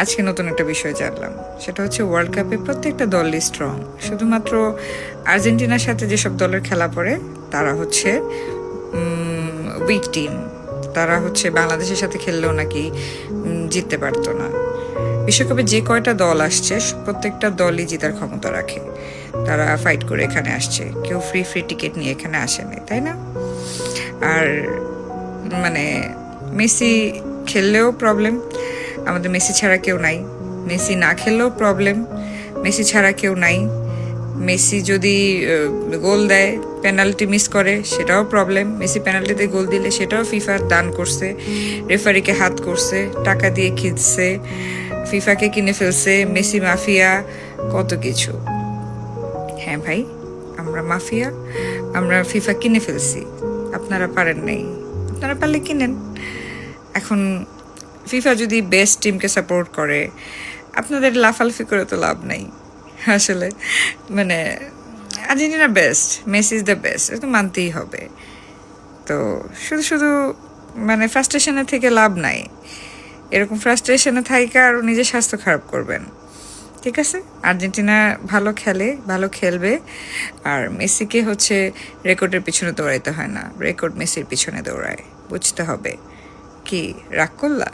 আজকে নতুন একটা বিষয় জানলাম, সেটা হচ্ছে ওয়ার্ল্ড কাপে প্রত্যেকটা দলই স্ট্রং। শুধুমাত্র আর্জেন্টিনার সাথে যেসব দলের খেলা পড়ে তারা হচ্ছে উইক টিম। তারা হচ্ছে বাংলাদেশের সাথে খেললেও নাকি জিততে পারতো না। বিশ্বকাপে যে কয়টা দল আসছে প্রত্যেকটা দলই জেতার ক্ষমতা রাখে। তারা ফাইট করে এখানে আসছে, কেউ ফ্রি টিকিট নিয়ে এখানে আসেনি, তাই না? আর মানে মেসি খেললেও প্রবলেম, আমাদের মেসি ছাড়া কেউ নাই। মেসি না খেললেও প্রবলেম, মেসি ছাড়া কেউ নাই। মেসি যদি গোল দেয়, পেনাল্টি মিস করে, সেটাও প্রবলেম। মেসি পেনাল্টিতে গোল দিলে সেটাও ফিফা দান করছে, রেফারিকে হাত করছে, টাকা দিয়ে খিঁচছে, ফিফাকে কিনে ফেলছে, মেসি মাফিয়া, কত কিছু। হ্যাঁ ভাই, আমরা মাফিয়া, আমরা ফিফা কিনে ফেলছি। আপনারা পারেন নাই, আপনারা পারলে কিনেন। এখন ফিফা যদি বেস্ট টিমকে সাপোর্ট করে, আপনাদের লাফালাফি করে তো লাভ নাই আসলে। মানে Argentina best, Messi is the best, এটা তো মানতেই হবে। তো শুধু শুধু মানে ফ্রাস্ট্রেশনে থেকে লাভ নাই। এরকম ফ্রাস্ট্রেশনে থাইকা আরও নিজের স্বাস্থ্য খারাপ করবেন, ঠিক আছে? আর্জেন্টিনা ভালো খেলে, ভালো খেলবে। আর মেসিকে হচ্ছে রেকর্ডের পিছনে দৌড়াইতে হয় না, রেকর্ড মেসির পিছনে দৌড়ায়, বুঝতে হবে। কি রাগ করলা?